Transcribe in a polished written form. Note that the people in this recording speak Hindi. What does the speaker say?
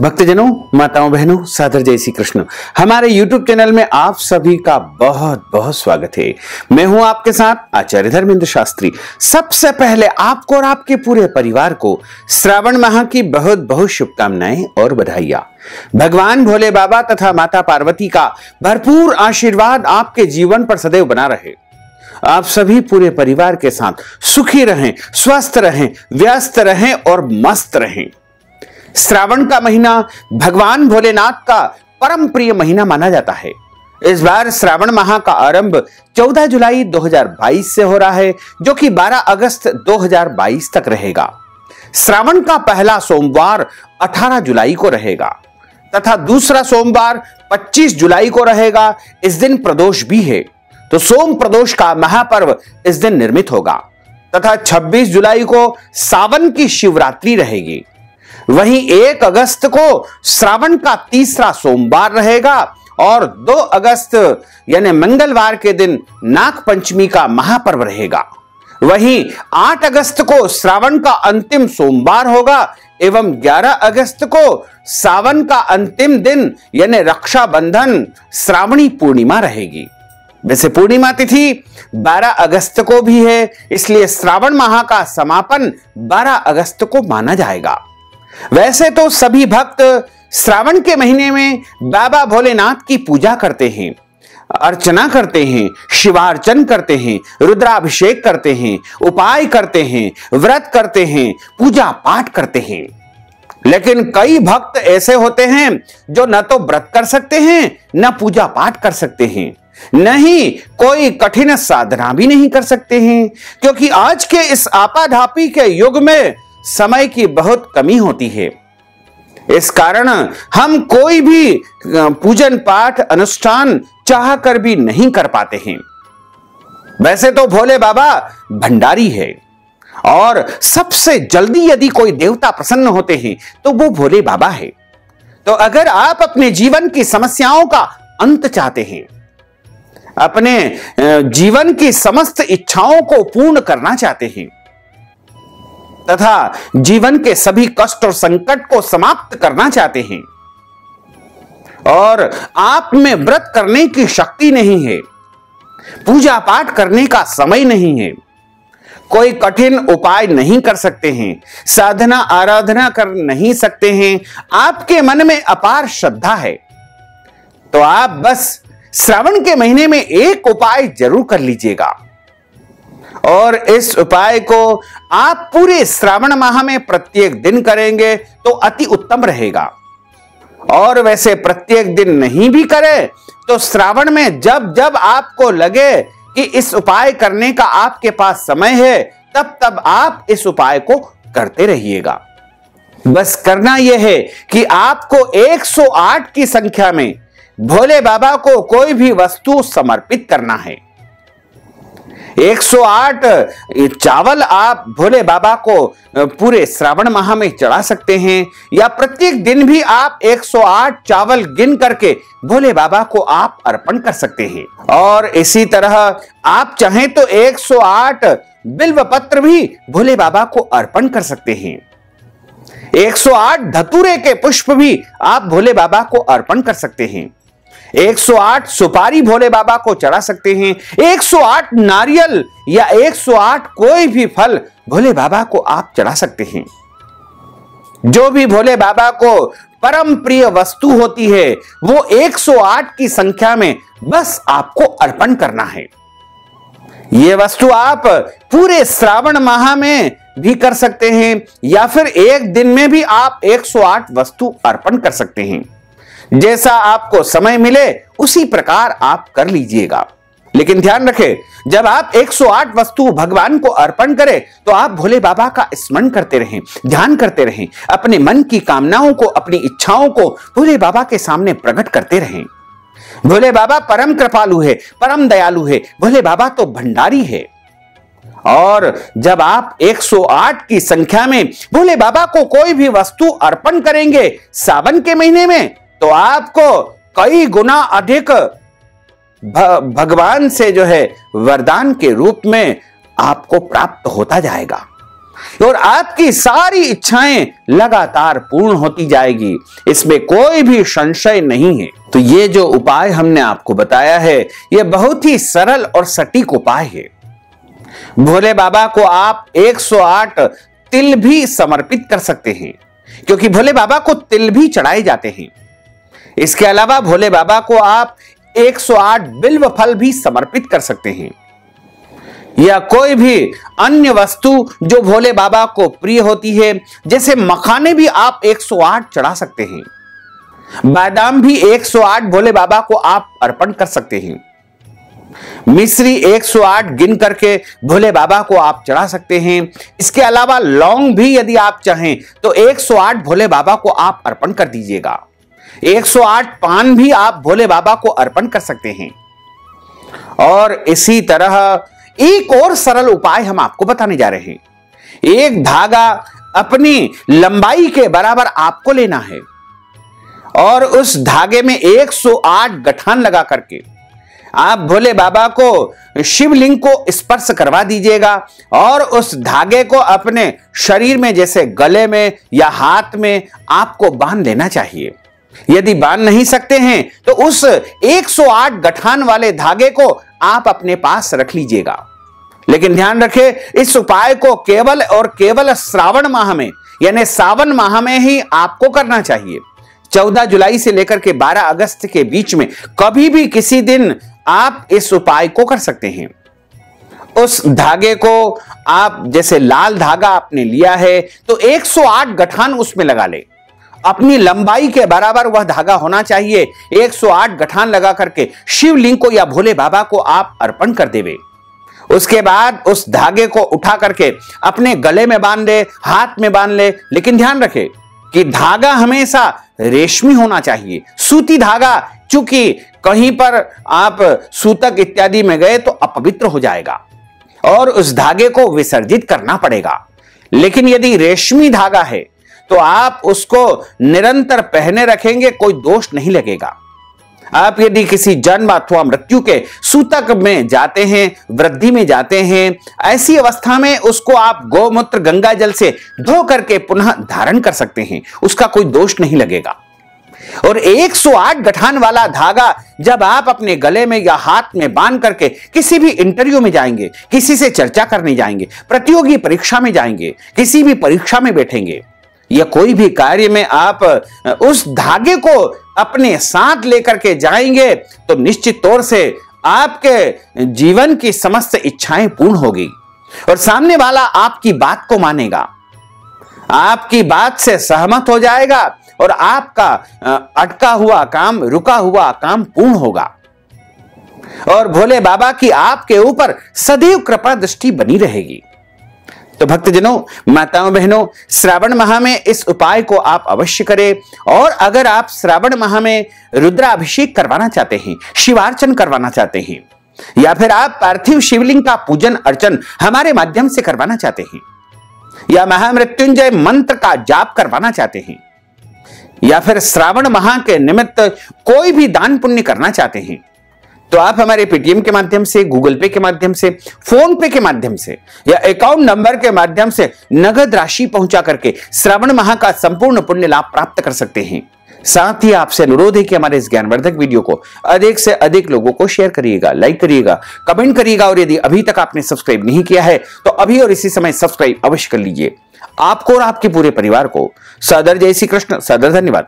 भक्तजनों, माताओं, बहनों, सादर जय श्री कृष्ण। हमारे YouTube चैनल में आप सभी का बहुत बहुत स्वागत है। मैं हूं आपके साथ आचार्य धर्मेंद्र शास्त्री। सबसे पहले आपको और आपके पूरे परिवार को श्रावण माह की बहुत बहुत शुभकामनाएं और बधाइयां। भगवान भोले बाबा तथा माता पार्वती का भरपूर आशीर्वाद आपके जीवन पर सदैव बना रहे। आप सभी पूरे परिवार के साथ सुखी रहें, स्वस्थ रहें, व्यस्त रहें और मस्त रहें। श्रावण का महीना भगवान भोलेनाथ का परम प्रिय महीना माना जाता है। इस बार श्रावण माह का आरंभ 14 जुलाई 2022 से हो रहा है, जो कि 12 अगस्त 2022 तक रहेगा। श्रावण का पहला सोमवार 18 जुलाई को रहेगा तथा दूसरा सोमवार 25 जुलाई को रहेगा। इस दिन प्रदोष भी है, तो सोम प्रदोष का महापर्व इस दिन निर्मित होगा तथा 26 जुलाई को सावन की शिवरात्रि रहेगी। वहीं 1 अगस्त को श्रावण का तीसरा सोमवार रहेगा और 2 अगस्त यानी मंगलवार के दिन नाग पंचमी का महापर्व रहेगा। वहीं 8 अगस्त को श्रावण का अंतिम सोमवार होगा एवं 11 अगस्त को सावन का अंतिम दिन यानी रक्षाबंधन श्रावणी पूर्णिमा रहेगी। वैसे पूर्णिमा तिथि 12 अगस्त को भी है, इसलिए श्रावण माह का समापन 12 अगस्त को माना जाएगा। वैसे तो सभी भक्त श्रावण के महीने में बाबा भोलेनाथ की पूजा करते हैं, अर्चना करते हैं, शिवार्चन करते हैं, रुद्राभिषेक करते हैं, उपाय करते हैं, व्रत करते हैं, पूजा पाठ करते हैं। लेकिन कई भक्त ऐसे होते हैं जो न तो व्रत कर सकते हैं, न पूजा पाठ कर सकते हैं, नहीं कोई कठिन साधना भी नहीं कर सकते हैं, क्योंकि आज के इस आपाधापी के युग में समय की बहुत कमी होती है। इस कारण हम कोई भी पूजन पाठ अनुष्ठान चाहकर भी नहीं कर पाते हैं। वैसे तो भोले बाबा भंडारी है और सबसे जल्दी यदि कोई देवता प्रसन्न होते हैं तो वो भोले बाबा है। तो अगर आप अपने जीवन की समस्याओं का अंत चाहते हैं, अपने जीवन की समस्त इच्छाओं को पूर्ण करना चाहते हैं तथा जीवन के सभी कष्ट और संकट को समाप्त करना चाहते हैं और आप में व्रत करने की शक्ति नहीं है, पूजा पाठ करने का समय नहीं है, कोई कठिन उपाय नहीं कर सकते हैं, साधना आराधना कर नहीं सकते हैं, आपके मन में अपार श्रद्धा है, तो आप बस श्रावण के महीने में एक उपाय जरूर कर लीजिएगा और इस उपाय को आप पूरे श्रावण माह में प्रत्येक दिन करेंगे तो अति उत्तम रहेगा। और वैसे प्रत्येक दिन नहीं भी करें तो श्रावण में जब जब आपको लगे कि इस उपाय करने का आपके पास समय है, तब तब आप इस उपाय को करते रहिएगा। बस करना यह है कि आपको 108 की संख्या में भोले बाबा को कोई भी वस्तु समर्पित करना है। 108 चावल आप भोले बाबा को पूरे श्रावण माह में चढ़ा सकते हैं या प्रत्येक दिन भी आप 108 चावल गिन करके भोले बाबा को आप अर्पण कर सकते हैं। और इसी तरह आप चाहें तो 108 बिल्व पत्र भी भोले बाबा को अर्पण कर सकते हैं। 108 धतूरे के पुष्प भी आप भोले बाबा को अर्पण कर सकते हैं। 108 सुपारी भोले बाबा को चढ़ा सकते हैं। 108 नारियल या 108 कोई भी फल भोले बाबा को आप चढ़ा सकते हैं। जो भी भोले बाबा को परम प्रिय वस्तु होती है वो 108 की संख्या में बस आपको अर्पण करना है। ये वस्तु आप पूरे श्रावण माह में भी कर सकते हैं या फिर एक दिन में भी आप 108 वस्तु अर्पण कर सकते हैं। जैसा आपको समय मिले उसी प्रकार आप कर लीजिएगा। लेकिन ध्यान रखें, जब आप 108 वस्तु भगवान को अर्पण करें तो आप भोले बाबा का स्मरण करते रहें, ध्यान करते रहें, अपने मन की कामनाओं को, अपनी इच्छाओं को भोले बाबा के सामने प्रकट करते रहें। भोले बाबा परम कृपालु है, परम दयालु है, भोले बाबा तो भंडारी है। और जब आप 108 की संख्या में भोले बाबा को कोई भी वस्तु अर्पण करेंगे सावन के महीने में, तो आपको कई गुना अधिक भगवान से जो है वरदान के रूप में आपको प्राप्त होता जाएगा। और आपकी सारी इच्छाएं लगातार पूर्ण होती जाएगी, इसमें कोई भी संशय नहीं है। तो ये जो उपाय हमने आपको बताया है, यह बहुत ही सरल और सटीक उपाय है। भोले बाबा को आप 108 तिल भी समर्पित कर सकते हैं, क्योंकि भोले बाबा को तिल भी चढ़ाए जाते हैं। इसके अलावा भोले बाबा को आप 108 बिल्व फल भी समर्पित कर सकते हैं, या कोई भी अन्य वस्तु जो भोले बाबा को प्रिय होती है, जैसे मखाने भी आप 108 चढ़ा सकते हैं। बादाम भी 108 भोले बाबा को आप अर्पण कर सकते हैं। मिश्री 108 गिन करके भोले बाबा को आप चढ़ा सकते हैं। इसके अलावा लौंग भी यदि आप चाहें तो 108 भोले बाबा को आप अर्पण कर दीजिएगा। 108 पान भी आप भोले बाबा को अर्पण कर सकते हैं। और इसी तरह एक और सरल उपाय हम आपको बताने जा रहे हैं। एक धागा अपनी लंबाई के बराबर आपको लेना है और उस धागे में 108 गठान लगा करके आप भोले बाबा को शिवलिंग को स्पर्श करवा दीजिएगा और उस धागे को अपने शरीर में, जैसे गले में या हाथ में, आपको बांध लेना चाहिए। यदि बांध नहीं सकते हैं तो उस 108 गठान वाले धागे को आप अपने पास रख लीजिएगा। लेकिन ध्यान रखें, इस उपाय को केवल और केवल श्रावण माह में, यानी सावन माह में ही आपको करना चाहिए। 14 जुलाई से लेकर के 12 अगस्त के बीच में कभी भी किसी दिन आप इस उपाय को कर सकते हैं। उस धागे को आप, जैसे लाल धागा आपने लिया है, तो 108 गठान उसमें लगा ले। अपनी लंबाई के बराबर वह धागा होना चाहिए। 108 गठान लगा करके शिवलिंग को या भोले बाबा को आप अर्पण कर देवे। उसके बाद उस धागे को उठा करके अपने गले में बांध ले, हाथ में बांध ले। लेकिन ध्यान रखें कि धागा हमेशा रेशमी होना चाहिए, सूती धागा। चूंकि कहीं पर आप सूतक इत्यादि में गए तो अपवित्र हो जाएगा और उस धागे को विसर्जित करना पड़ेगा। लेकिन यदि रेशमी धागा है तो आप उसको निरंतर पहने रखेंगे, कोई दोष नहीं लगेगा। आप यदि किसी जन्म अथवा मृत्यु के सूतक में जाते हैं, वृद्धि में जाते हैं, ऐसी अवस्था में उसको आप गोमूत्र गंगा जल से धो करके पुनः धारण कर सकते हैं, उसका कोई दोष नहीं लगेगा। और 108 गठान वाला धागा जब आप अपने गले में या हाथ में बांध करके किसी भी इंटरव्यू में जाएंगे, किसी से चर्चा करने जाएंगे, प्रतियोगी परीक्षा में जाएंगे, किसी भी परीक्षा में बैठेंगे या कोई भी कार्य में आप उस धागे को अपने साथ लेकर के जाएंगे, तो निश्चित तौर से आपके जीवन की समस्त इच्छाएं पूर्ण होगी और सामने वाला आपकी बात को मानेगा, आपकी बात से सहमत हो जाएगा और आपका अटका हुआ काम, रुका हुआ काम पूर्ण होगा और भोले बाबा की आपके ऊपर सदैव कृपा दृष्टि बनी रहेगी। तो भक्तजनों, माताओं बहनों, श्रावण माह में इस उपाय को आप अवश्य करें। और अगर आप श्रावण माह में रुद्राभिषेक करवाना चाहते हैं, शिवार्चन करवाना चाहते हैं, या फिर आप पार्थिव शिवलिंग का पूजन अर्चन हमारे माध्यम से करवाना चाहते हैं, या महामृत्युंजय मंत्र का जाप करवाना चाहते हैं, या फिर श्रावण माह के निमित्त कोई भी दान पुण्य करना चाहते हैं, तो आप हमारे पेटीएम के माध्यम से, गूगल पे के माध्यम से, फोन पे के माध्यम से या अकाउंट नंबर के माध्यम से नगद राशि पहुंचा करके श्रावण माह का संपूर्ण पुण्य लाभ प्राप्त कर सकते हैं। साथ ही आपसे अनुरोध है कि हमारे इस ज्ञानवर्धक वीडियो को अधिक से अधिक लोगों को शेयर करिएगा, लाइक करिएगा, कमेंट करिएगा और यदि अभी तक आपने सब्सक्राइब नहीं किया है तो अभी और इसी समय सब्सक्राइब अवश्य कर लीजिए। आपको और आपके पूरे परिवार को सादर जय श्री कृष्ण, सादर धन्यवाद।